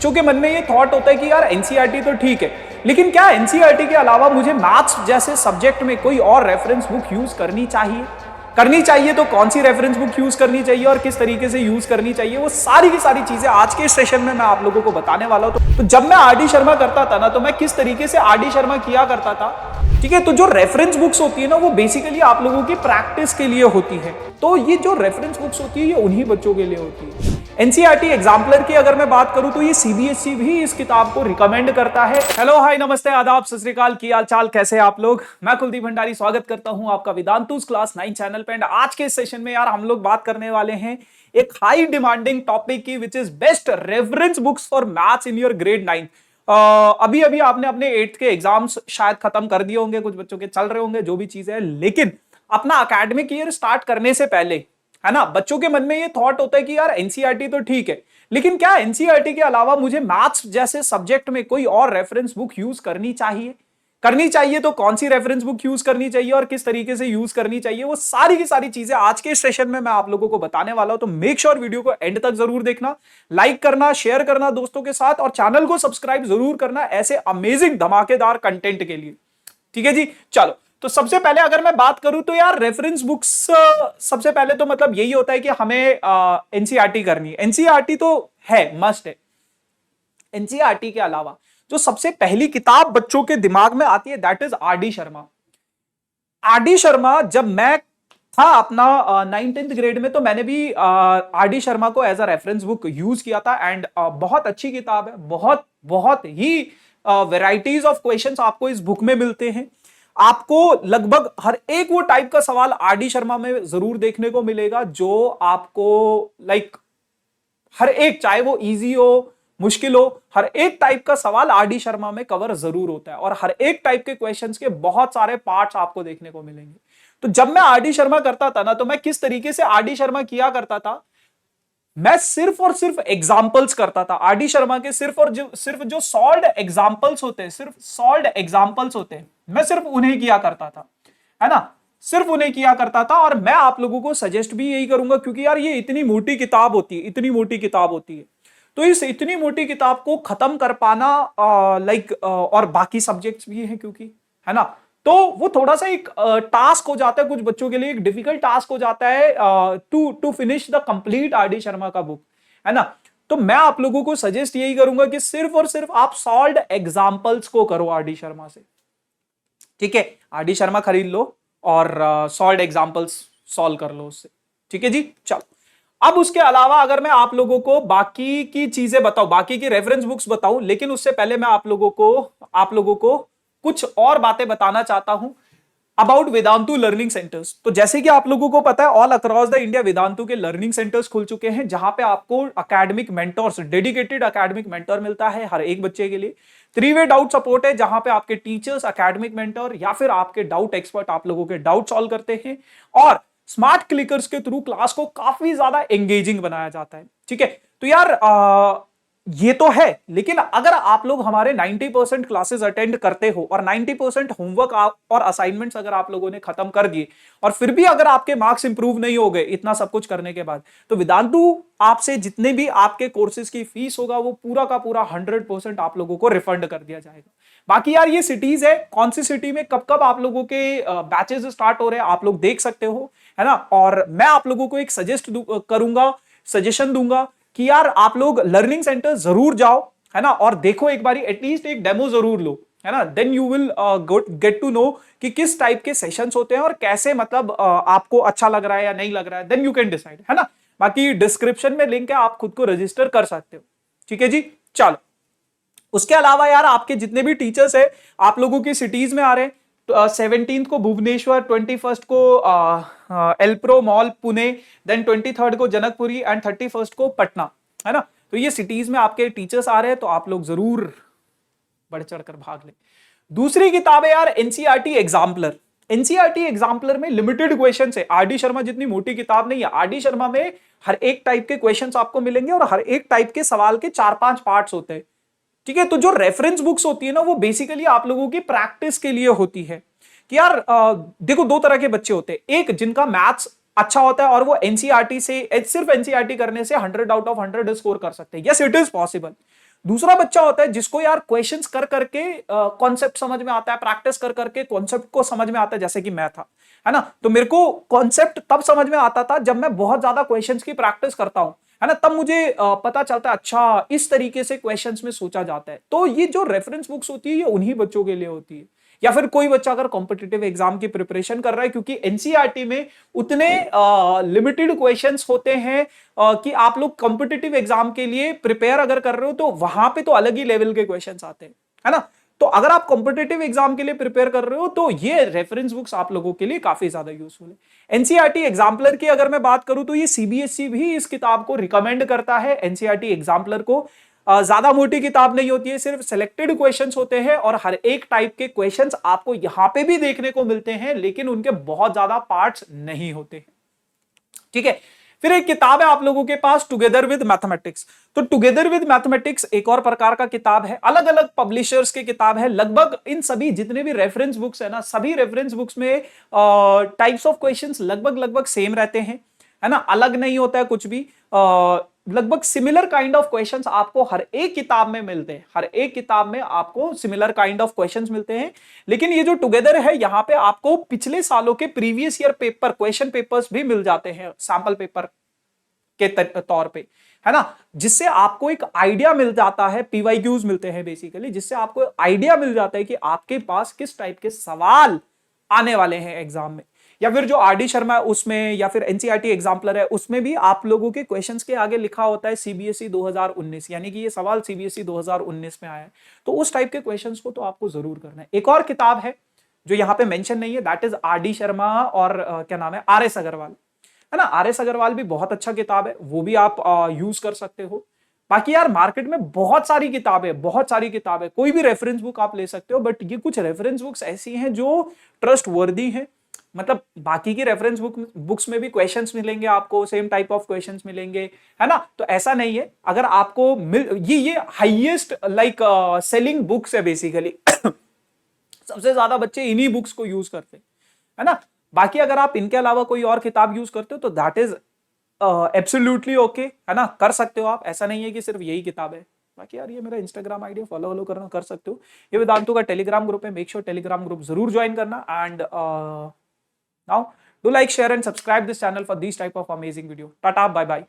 बच्चों के मन में ये थॉट होता है कि यार एनसीईआरटी तो ठीक है, लेकिन क्या एनसीईआरटी के अलावा मुझे मैथ्स जैसे सब्जेक्ट में कोई और रेफरेंस बुक यूज करनी चाहिए तो कौन सी रेफरेंस बुक यूज करनी चाहिए और किस तरीके से यूज करनी चाहिए, वो सारी की सारी चीजें आज के सेशन में मैं आप लोगों को बताने वाला हूं। तो जब मैं आर डी शर्मा करता था ना, तो मैं किस तरीके से आर डी शर्मा किया करता था, ठीक है। तो जो रेफरेंस बुक्स होती है ना, वो बेसिकली आप लोगों की प्रैक्टिस के लिए होती है। तो ये जो रेफरेंस बुक्स होती है, ये उन्हीं बच्चों के लिए होती है। एनसीईआरटी एग्जाम्पलर की अगर मैं बात करूं तो ये सीबीएसई भी इस किताब को रिकमेंड करता है। हेलो, हाय, नमस्ते, आदाब, सत श्री अकाल, की हाल चाल, कैसे आप लोग। मैं कुलदीप भंडारी स्वागत करता हूं आपका वेदांतुस क्लास 9 चैनल पे। एंड आज के सेशन में यार हम लोग बात करने वाले हैं एक हाई डिमांडिंग टॉपिक की, which is best reference books for maths in your grade 9। अभी अभी आपने अपने 8th के एग्जाम्स शायद खत्म कर दिए होंगे, कुछ बच्चों के चल रहे होंगे, जो भी चीज है। लेकिन अपना एकेडमिक ईयर स्टार्ट करने से पहले, है ना, बच्चों के मन में ये थॉट होता है कि यार एनसीईआरटी तो ठीक है, लेकिन क्या एनसीईआरटी के अलावा मुझे मैथ्स जैसे सब्जेक्ट में कोई और रेफरेंस बुक यूज करनी चाहिए तो कौन सी रेफरेंस बुक यूज करनी चाहिए और किस तरीके से यूज करनी चाहिए, वो सारी की सारी चीजें आज के सेशन में मैं आप लोगों को बताने वाला हूं। तो मेक श्योर वीडियो को एंड तक जरूर देखना, लाइक करना, शेयर करना दोस्तों के साथ, और चैनल को सब्सक्राइब जरूर करना ऐसे अमेजिंग धमाकेदार कंटेंट के लिए। ठीक है जी, चलो। तो सबसे पहले अगर मैं बात करूं तो यार रेफरेंस बुक्स, सबसे पहले तो मतलब यही होता है कि हमें एनसीईआरटी करनी है। एनसीईआरटी तो है, मस्ट है। एनसीईआरटी के अलावा जो सबसे पहली किताब बच्चों के दिमाग में आती है, that is are D Sharma. Are D Sharma, जब मैं था अपना 9th ग्रेड में, तो मैंने भी आर डी शर्मा को as a reference book use किया था। एंड बहुत अच्छी किताब है, बहुत बहुत ही वेराइटीज ऑफ क्वेश्चंस आपको इस बुक में मिलते हैं। आपको लगभग हर एक वो टाइप का सवाल आर डी शर्मा में जरूर देखने को मिलेगा, जो आपको लाइक हर एक, चाहे वो इजी हो, मुश्किल हो, हर एक टाइप का सवाल आर डी शर्मा में कवर जरूर होता है। और हर एक टाइप के क्वेश्चंस के बहुत सारे पार्ट्स आपको देखने को मिलेंगे। तो जब मैं आर डी शर्मा करता था ना, तो मैं किस तरीके से आर डी शर्मा किया करता था, मैं सिर्फ और सिर्फ एग्जाम्पल्स करता था। आर डी शर्मा के सिर्फ जो सॉल्व्ड एग्जाम्पल्स होते हैं, सिर्फ सॉल्व्ड एग्जाम्पल्स होते हैं, मैं सिर्फ उन्हें किया करता था, है ना, सिर्फ उन्हें किया करता था। और मैं आप लोगों को सजेस्ट भी यही करूंगा, क्योंकि यार ये इतनी मोटी किताब होती है, इतनी मोटी किताब होती है। तो इस इतनी मोटी किताब को खत्म कर पाना और बाकी सब्जेक्ट्स भी हैं, क्योंकि, है ना, तो वो थोड़ा सा एक टास्क हो जाता है कुछ बच्चों के लिए, एक डिफिकल्ट टास्क हो जाता है to finish the complete R D Sharma का बुक, है ना। तो मैं आप लोगों को सजेस्ट यही करूंगा कि सिर्फ और सिर्फ आप सॉल्व्ड एग्जांपल्स को करो आर डी शर्मा से। ठीक है, आर डी शर्मा खरीद लो और सॉल्व्ड एग्जांपल्स सॉल्व कर लो उससे। ठीक है जी, चलो। अब उसके अलावा अगर मैं आप लोगों को बाकी की चीजें बताऊं, बाकी की रेफरेंस बुक्स बताऊं, लेकिन उससे पहले मैं आप लोगों को कुछ और बातें बताना चाहता हूं अबाउट वेदांतु लर्निंग सेंटर्स। तो जैसे कि आप लोगों को पता है, all across the India Vedantu के लर्निंग सेंटर्स खुल चुके हैं, जहां पे आपको academic mentors, dedicated academic mentor मिलता है हर एक बच्चे के लिए। 3-वे डाउट सपोर्ट है, जहां पे आपके टीचर्स, एकेडमिक मेंटर या फिर आपके डाउट एक्सपर्ट आप लोगों के डाउट सॉल्व करते हैं। और स्मार्ट क्लिकर्स के थ्रू क्लास को काफी ज्यादा एंगेजिंग बनाया जाता है। ठीक है, तो यार ये तो है, लेकिन अगर आप लोग हमारे 90% क्लासेस अटेंड करते हो और 90% होमवर्क और असाइनमेंट्स अगर आप लोगों ने खत्म कर दिए, और फिर भी अगर आपके मार्क्स इंप्रूव नहीं हो गए इतना सब कुछ करने के बाद, तो वेदांतु आपसे जितने भी आपके कोर्सेज की फीस होगा, वो पूरा का पूरा 100% आप लोगों को रिफंड कर दिया जाएगा। बाकी यार ये सिटीज है, कौन सी सिटी में कब कब आप लोगों के बैचेस स्टार्ट हो रहे हैं आप लोग देख सकते हो, है ना। और मैं आप लोगों को एक सजेशन दूंगा कि यार आप लोग लर्निंग सेंटर जरूर जाओ, है ना, और देखो एक बारी, एटलीस्ट एक डेमो जरूर लो, है ना। Then you will get to know कि किस टाइप के सेशंस होते हैं और कैसे, मतलब आपको अच्छा लग रहा है या नहीं लग रहा है। देन यू कैन डिसाइड, है ना। बाकी डिस्क्रिप्शन में लिंक है, आप खुद को रजिस्टर कर सकते हो। ठीक है जी, चलो। उसके अलावा यार आपके जितने भी टीचर्स है आप लोगों की सिटीज में आ रहे हैं, 17th को भुवनेश्वर, 21st को एल्प्रो मॉल पुणे, देन 23rd को जनकपुरी एंड 31st को पटना, है ना। तो ये सिटीज में आपके टीचर्स आ रहे हैं, तो आप लोग जरूर बढ़ चढ़कर भाग लें। दूसरी किताब है यार एनसीईआरटी एग्जाम्पलर। एनसीईआरटी एग्जाम्पलर में लिमिटेड क्वेश्चन है, आर डी शर्मा जितनी मोटी किताब नहीं है। आर डी शर्मा में हर एक टाइप के क्वेश्चन आपको मिलेंगे और हर एक टाइप के सवाल के 4-5 पार्ट्स होते हैं। ठीक है, तो जो रेफरेंस बुक्स होती है ना, वो बेसिकली आप लोगों की प्रैक्टिस के लिए होती है कि यार देखो, दो तरह के बच्चे होते हैं, एक जिनका मैथ्स अच्छा होता है और वो एनसीईआरटी से, सिर्फ एनसीईआरटी करने से 100 आउट ऑफ 100 स्कोर कर सकते हैं। Yes, it is possible. दूसरा बच्चा होता है जिसको यार क्वेश्चंस कर करके कॉन्सेप्ट समझ में आता है, प्रैक्टिस कर करके कॉन्सेप्ट को समझ में आता है, जैसे कि मैं था, है ना। तो मेरे को कॉन्सेप्ट तब समझ में आता था जब मैं बहुत ज्यादा क्वेश्चंस की प्रैक्टिस करता हूं, है ना, तब मुझे पता चलता है अच्छा इस तरीके से क्वेश्चंस में सोचा जाता है। तो ये जो रेफरेंस बुक्स होती है ये उन्हीं बच्चों के लिए होती है। या फिर कोई बच्चा अगर कॉम्पिटिटिव एग्जाम की प्रिपरेशन कर रहा है, क्योंकि एनसीईआरटी में उतने लिमिटेड क्वेश्चंस होते हैं कि आप लोग कॉम्पिटिटिव एग्जाम के लिए प्रिपेयर अगर कर रहे हो तो वहां पे तो अलग ही लेवल के क्वेश्चंस आते हैं, है ना। तो अगर आप कॉम्पिटिटिव एग्जाम के लिए प्रिपेयर कर रहे हो तो ये रेफरेंस बुक्स आप लोगों के लिए काफी ज्यादा यूजफुल है। एनसीईआरटी एग्जाम्पलर की अगर मैं बात करूं तो ये सीबीएसई भी इस किताब को रिकमेंड करता है एनसीईआरटी एग्जाम्पलर को। ज्यादा मोटी किताब नहीं होती है, सिर्फ सिलेक्टेड क्वेश्चंस होते हैं और हर एक टाइप के क्वेश्चंस आपको यहां पे भी देखने को मिलते हैं, लेकिन उनके बहुत ज्यादा पार्ट्स नहीं होते हैं, ठीक है। फिर एक किताब है आप लोगों के पास टुगेदर विद मैथमेटिक्स। तो टुगेदर विद मैथमेटिक्स एक और प्रकार का किताब है, अलग अलग पब्लिशर्स के किताब है। लगभग इन सभी जितने भी रेफरेंस बुक्स है ना, सभी रेफरेंस बुक्स में टाइप्स ऑफ क्वेश्चंस लगभग लगभग सेम रहते हैं, है ना, अलग नहीं होता है कुछ भी। लगभग सिमिलर काइंड ऑफ क्वेश्चंस आपको हर एक किताब में मिलते हैं, हर एक किताब में आपको सिमिलर काइंड ऑफ क्वेश्चंस मिलते हैं। लेकिन ये जो टुगेदर है यहाँ पे आपको पिछले सालों के previous year paper question papers भी मिल जाते हैं सैंपल पेपर के तौर पे, है ना, जिससे आपको एक आइडिया मिल जाता है, पीवाईक्यूज मिलते हैं बेसिकली, जिससे आपको आइडिया मिल जाता है कि आपके पास किस टाइप के सवाल आने वाले हैं एग्जाम में। या फिर जो आर डी शर्मा उसमें, या फिर एनसीईआरटी एग्जाम्पलर है उसमें भी आप लोगों के क्वेश्चंस के आगे लिखा होता है सीबीएसई 2019, यानी कि ये सवाल सीबीएसई 2019 में आया है। तो उस टाइप के क्वेश्चंस को तो आपको जरूर करना है। एक और किताब है जो यहाँ पे मेंशन नहीं है, that is are D Sharma और क्या नाम है, आर एस अग्रवाल, है ना। आर एस अग्रवाल भी बहुत अच्छा किताब है, वो भी आप यूज कर सकते हो। बाकी यार मार्केट में बहुत सारी किताबें, बहुत सारी किताबें, कोई भी रेफरेंस बुक आप ले सकते हो, बट ये कुछ रेफरेंस बुक्स ऐसी हैं जो ट्रस्ट वर्दी हैं। मतलब बाकी की रेफरेंस बुक्स में भी क्वेश्चंस मिलेंगे आपको, सेम टाइप ऑफ क्वेश्चंस मिलेंगे, है ना। तो ऐसा नहीं है, अगर आपको ये हाईएस्ट लाइक सेलिंग बुक्स है बेसिकली सबसे ज्यादा बच्चे इन्हीं बुक्स को यूज करते हैं, है ना। बाकी अगर आप इनके अलावा कोई और किताब यूज करते हो तो दैट इज एब्सोल्युटली ओके, है ना, कर सकते हो आप। ऐसा नहीं है कि सिर्फ यही किताब है। बाकी यार ये मेरा इंस्टाग्राम आईडी फॉलो करना कर सकते हो। ये वेदांतु का टेलीग्राम ग्रुप है, मेक श्योर टेलीग्राम ग्रुप जरूर ज्वाइन करना। And now do like, share and subscribe this channel for this type of amazing video. Tata, bye bye.